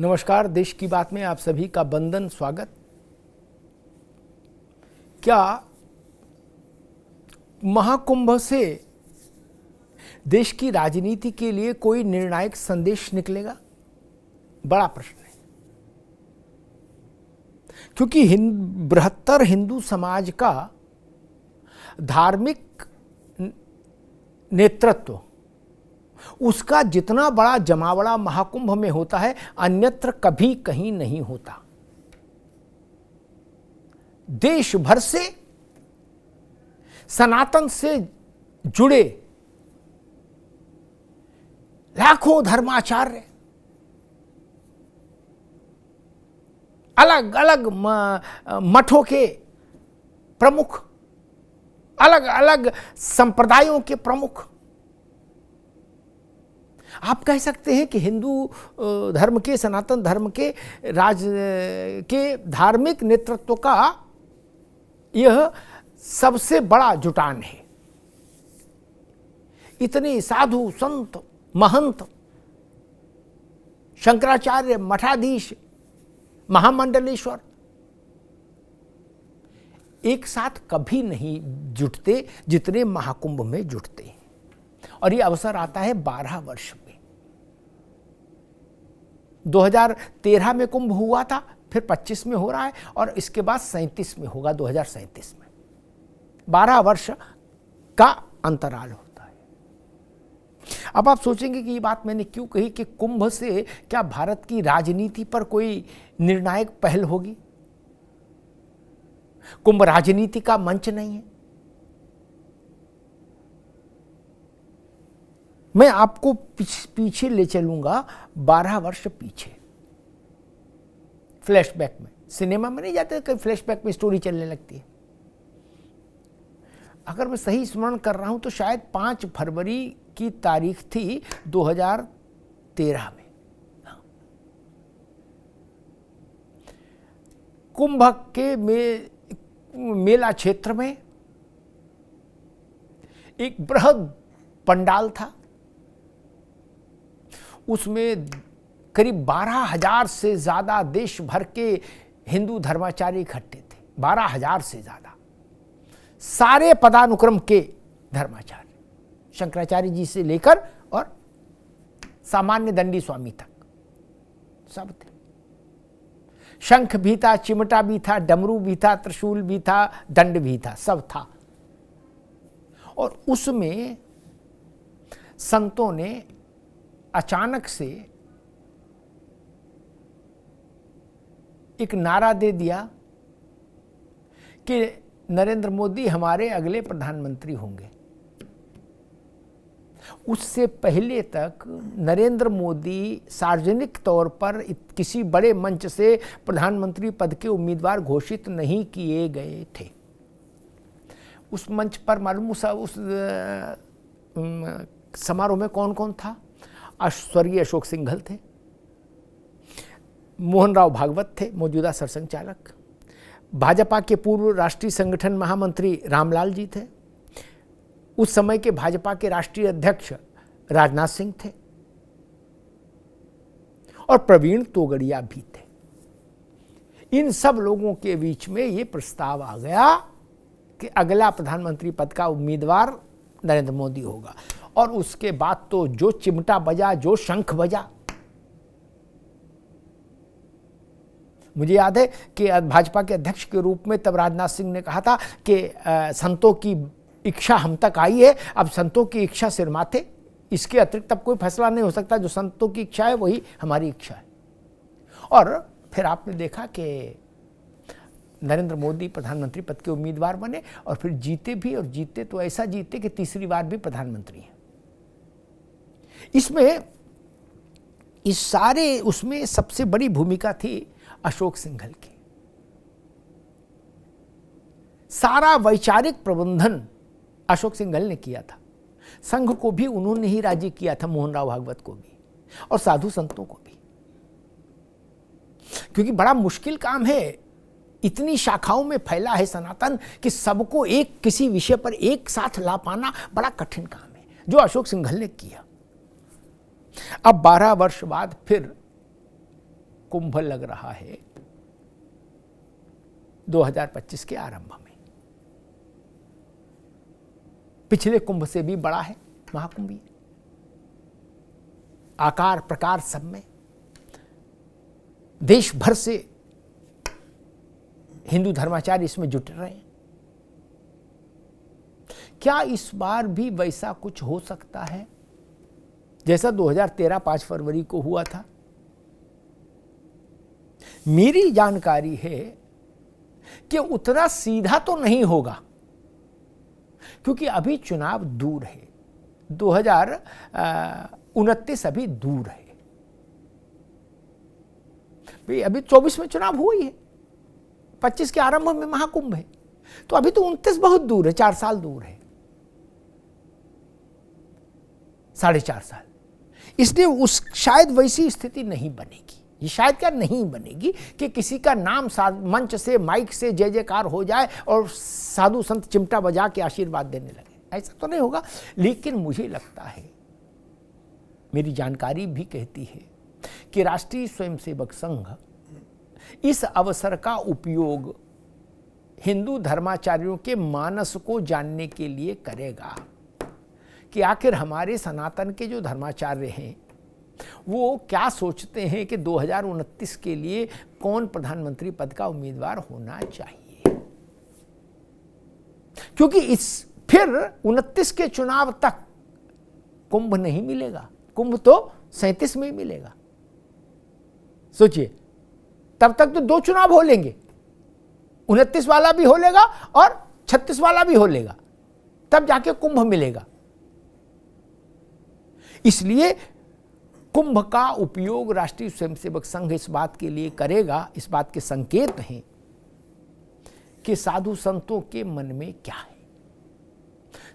नमस्कार। देश की बात में आप सभी का बंदन स्वागत। क्या महाकुंभ से देश की राजनीति के लिए कोई निर्णायक संदेश निकलेगा? बड़ा प्रश्न है, क्योंकि बृहत्तर हिंदू समाज का धार्मिक नेतृत्व, उसका जितना बड़ा जमावड़ा महाकुंभ में होता है, अन्यत्र कभी कहीं नहीं होता। देश भर से सनातन से जुड़े लाखों धर्माचार्य, अलग अलग मठों के प्रमुख, अलग अलग संप्रदायों के प्रमुख, आप कह सकते हैं कि हिंदू धर्म के, सनातन धर्म के धार्मिक नेतृत्व का यह सबसे बड़ा जुटान है। इतने साधु संत महंत, शंकराचार्य, मठाधीश, महामंडलेश्वर एक साथ कभी नहीं जुटते जितने महाकुंभ में जुटते हैं। और यह अवसर आता है 12 वर्ष में। 2013 में कुंभ हुआ था, फिर 25 में हो रहा है और इसके बाद 37 में होगा, 2037 में। 12 वर्ष का अंतराल होता है। अब आप सोचेंगे कि ये बात मैंने क्यों कही कि कुंभ से क्या भारत की राजनीति पर कोई निर्णायक पहल होगी? कुंभ राजनीति का मंच नहीं है। मैं आपको पीछे ले चलूंगा, 12 वर्ष पीछे, फ्लैशबैक में। सिनेमा में नहीं जाते, कहीं फ्लैशबैक में स्टोरी चलने लगती है। अगर मैं सही स्मरण कर रहा हूं तो शायद 5 फरवरी की तारीख थी 2013 में। कुंभ के मेला क्षेत्र में एक बृहद पंडाल था। उसमें करीब 12,000 से ज्यादा देश भर के हिंदू धर्माचार्य इकट्ठे थे। 12,000 से ज्यादा, सारे पदानुक्रम के धर्माचार्य, शंकराचार्य जी से लेकर और सामान्य दंडी स्वामी तक सब थे। शंख भी था, चिमटा भी था, डमरू भी था, त्रिशूल भी था, दंड भी था, सब था। और उसमें संतों ने अचानक से एक नारा दे दिया कि नरेंद्र मोदी हमारे अगले प्रधानमंत्री होंगे। उससे पहले तक नरेंद्र मोदी सार्वजनिक तौर पर किसी बड़े मंच से प्रधानमंत्री पद के उम्मीदवार घोषित नहीं किए गए थे। उस मंच पर मालूम उस समारोह में कौन कौन था? स्वर्गीय अशोक सिंघल थे, मोहन राव भागवत थे, मौजूदा सरसंघ चालक, भाजपा के पूर्व राष्ट्रीय संगठन महामंत्री रामलाल जी थे, उस समय के भाजपा के राष्ट्रीय अध्यक्ष राजनाथ सिंह थे, और प्रवीण तोगड़िया भी थे। इन सब लोगों के बीच में ये प्रस्ताव आ गया कि अगला प्रधानमंत्री पद का उम्मीदवार नरेंद्र मोदी होगा। और उसके बाद तो जो चिमटा बजा, जो शंख बजा। मुझे याद है कि भाजपा के अध्यक्ष के रूप में तब राजनाथ सिंह ने कहा था कि संतों की इच्छा हम तक आई है, अब संतों की इच्छा सिर माथे, इसके अतिरिक्त अब कोई फैसला नहीं हो सकता। जो संतों की इच्छा है वही हमारी इच्छा है। और फिर आपने देखा कि नरेंद्र मोदी प्रधानमंत्री पद के उम्मीदवार बने और फिर जीते भी, और जीते तो ऐसा जीते कि तीसरी बार भी प्रधानमंत्री हैं। उसमें सबसे बड़ी भूमिका थी अशोक सिंघल की। सारा वैचारिक प्रबंधन अशोक सिंघल ने किया था। संघ को भी उन्होंने ही राजी किया था, मोहन राव भागवत को भी, और साधु संतों को भी। क्योंकि बड़ा मुश्किल काम है, इतनी शाखाओं में फैला है सनातन कि सबको एक किसी विषय पर एक साथ ला पाना बड़ा कठिन काम है, जो अशोक सिंघल ने किया। अब 12 वर्ष बाद फिर कुंभ लग रहा है 2025 के आरंभ में। पिछले कुंभ से भी बड़ा है महाकुंभ ये, आकार प्रकार सब में। देश भर से हिंदू धर्माचार्य इसमें जुट रहे हैं। क्या इस बार भी वैसा कुछ हो सकता है जैसा 2013 5 फरवरी को हुआ था? मेरी जानकारी है कि उतना सीधा तो नहीं होगा, क्योंकि अभी चुनाव दूर है, 2029 अभी दूर है। भाई अभी 24 में चुनाव हुआ ही है, 25 के आरंभ में महाकुंभ है, तो अभी तो 29 बहुत दूर है, 4 साल दूर है, 4.5 साल। इसलिए उस शायद वैसी स्थिति नहीं बनेगी। ये शायद क्या नहीं बनेगी कि किसी का नाम मंच से माइक से जय जयकार हो जाए और साधु संत चिमटा बजा के आशीर्वाद देने लगे, ऐसा तो नहीं होगा। लेकिन मुझे लगता है, मेरी जानकारी भी कहती है कि राष्ट्रीय स्वयंसेवक संघ इस अवसर का उपयोग हिंदू धर्माचार्यों के मानस को जानने के लिए करेगा कि आखिर हमारे सनातन के जो धर्माचार्य हैं वो क्या सोचते हैं कि 2029 के लिए कौन प्रधानमंत्री पद का उम्मीदवार होना चाहिए। क्योंकि फिर 29 के चुनाव तक कुंभ नहीं मिलेगा, कुंभ तो 37 में ही मिलेगा। सोचिए, तब तक तो 2 चुनाव हो लेंगे, 29 वाला भी हो लेगा और 36 वाला भी हो लेगा, तब जाके कुंभ मिलेगा। इसलिए कुंभ का उपयोग राष्ट्रीय स्वयंसेवक संघ इस बात के लिए करेगा, इस बात के संकेत हैं कि साधु संतों के मन में क्या है,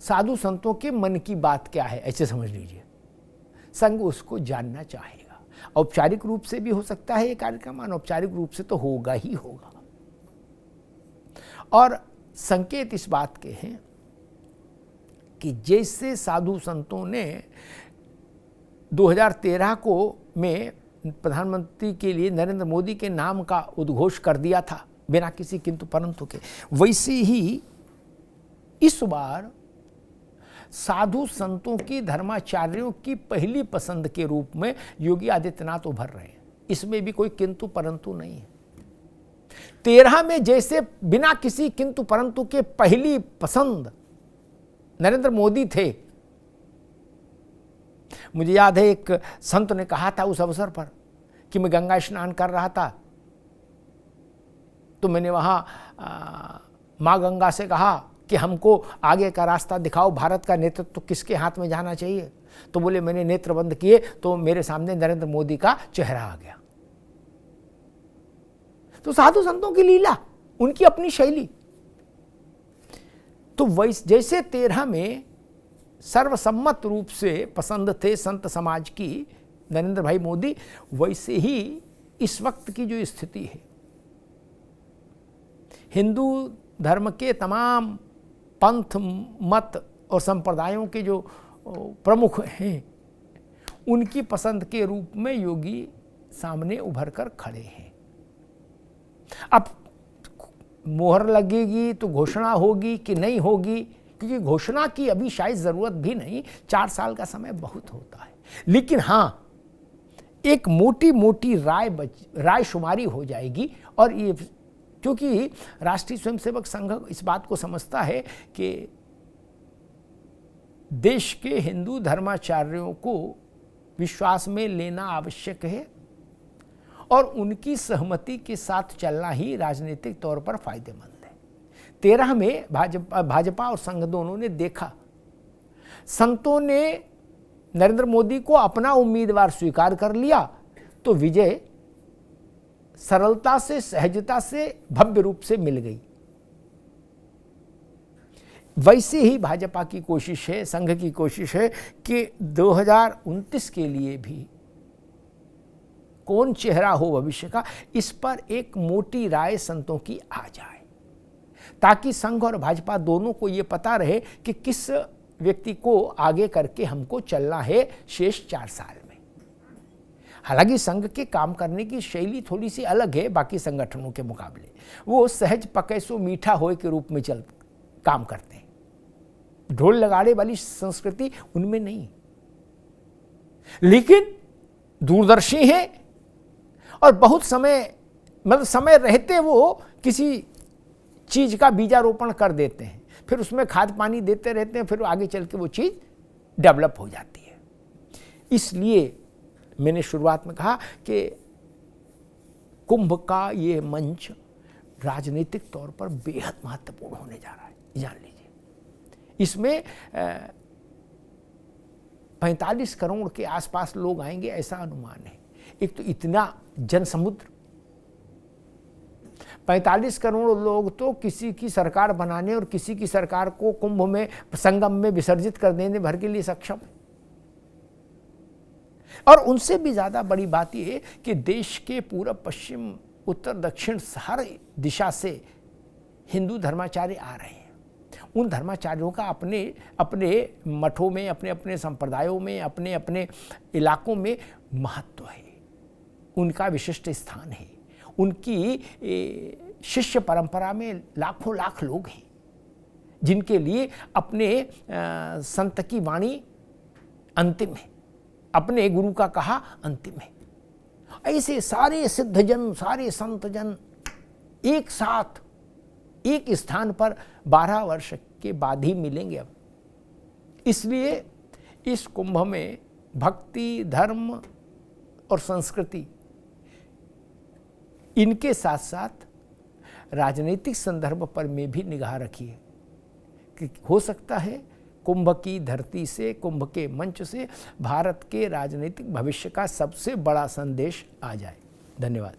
साधु संतों के मन की बात क्या है, ऐसे समझ लीजिए। संघ उसको जानना चाहेगा। औपचारिक रूप से भी हो सकता है ये कार्यक्रम, अनौपचारिक रूप से तो होगा ही होगा। और संकेत इस बात के हैं कि जैसे साधु संतों ने 2013 को में प्रधानमंत्री के लिए नरेंद्र मोदी के नाम का उद्घोष कर दिया था बिना किसी किंतु परंतु के, वैसे ही इस बार साधु संतों की धर्माचार्यों की पहली पसंद के रूप में योगी आदित्यनाथ उभर रहे हैं। इसमें भी कोई किंतु परंतु नहीं है। 13 में जैसे बिना किसी किंतु परंतु के पहली पसंद नरेंद्र मोदी थे। मुझे याद है एक संत ने कहा था उस अवसर पर कि मैं गंगा स्नान कर रहा था, तो मैंने वहां मां गंगा से कहा कि हमको आगे का रास्ता दिखाओ, भारत का नेतृत्व तो किसके हाथ में जाना चाहिए। तो बोले मैंने नेत्र बंद किए तो मेरे सामने नरेंद्र मोदी का चेहरा आ गया। तो साधु संतों की लीला, उनकी अपनी शैली। तो वैसे जैसे 13 में सर्वसम्मत रूप से पसंद थे संत समाज की नरेंद्र भाई मोदी, वैसे ही इस वक्त की जो स्थिति है, हिंदू धर्म के तमाम पंथ मत और संप्रदायों के जो प्रमुख हैं, उनकी पसंद के रूप में योगी सामने उभर कर खड़े हैं। अब मोहर लगेगी तो घोषणा होगी कि नहीं होगी, क्योंकि घोषणा की अभी शायद जरूरत भी नहीं, 4 साल का समय बहुत होता है। लेकिन हाँ, एक मोटी मोटी राय शुमारी हो जाएगी। और ये क्योंकि राष्ट्रीय स्वयंसेवक संघ इस बात को समझता है कि देश के हिंदू धर्माचार्यों को विश्वास में लेना आवश्यक है और उनकी सहमति के साथ चलना ही राजनीतिक तौर पर फायदेमंद है। 13 में भाजपा और संघ दोनों ने देखा, संतों ने नरेंद्र मोदी को अपना उम्मीदवार स्वीकार कर लिया तो विजय सरलता से, सहजता से, भव्य रूप से मिल गई। वैसे ही भाजपा की कोशिश है, संघ की कोशिश है कि 2029 के लिए भी कौन चेहरा हो भविष्य का, इस पर एक मोटी राय संतों की आ जाए, ताकि संघ और भाजपा दोनों को यह पता रहे कि किस व्यक्ति को आगे करके हमको चलना है शेष 4 साल में। हालांकि संघ के काम करने की शैली थोड़ी सी अलग है बाकी संगठनों के मुकाबले। वो सहज पके सो मीठा होए के रूप में काम करते हैं। ढोल लगाड़े वाली संस्कृति उनमें नहीं, लेकिन दूरदर्शी हैं और बहुत समय रहते वो किसी चीज का बीजारोपण कर देते हैं, फिर उसमें खाद पानी देते रहते हैं, फिर आगे चल के वो चीज डेवलप हो जाती है। इसलिए मैंने शुरुआत में कहा कि कुंभ का ये मंच राजनीतिक तौर पर बेहद महत्वपूर्ण होने जा रहा है, जान लीजिए। इसमें 45 करोड़ के आसपास लोग आएंगे ऐसा अनुमान है। एक तो इतना जनसमुद्र, 45 करोड़ लोग तो किसी की सरकार बनाने और किसी की सरकार को कुंभ में संगम में विसर्जित कर देने भर के लिए सक्षम है। और उनसे भी ज्यादा बड़ी बात यह है कि देश के पूर्व पश्चिम उत्तर दक्षिण हर दिशा से हिंदू धर्माचार्य आ रहे हैं। उन धर्माचार्यों का अपने अपने मठों में, अपने अपने संप्रदायों में, अपने अपने इलाकों में महत्व है, उनका विशिष्ट स्थान है। उनकी शिष्य परंपरा में लाखों लाख लोग हैं जिनके लिए अपने संत की वाणी अंतिम है, अपने गुरु का कहा अंतिम है। ऐसे सारे सिद्धजन, सारे संतजन एक साथ एक स्थान पर 12 वर्ष के बाद ही मिलेंगे अब। इसलिए इस कुंभ में भक्ति, धर्म और संस्कृति, इनके साथ साथ राजनीतिक संदर्भ पर में भी निगाह रखिए कि हो सकता है कुंभ की धरती से, कुंभ के मंच से भारत के राजनीतिक भविष्य का सबसे बड़ा संदेश आ जाए। धन्यवाद।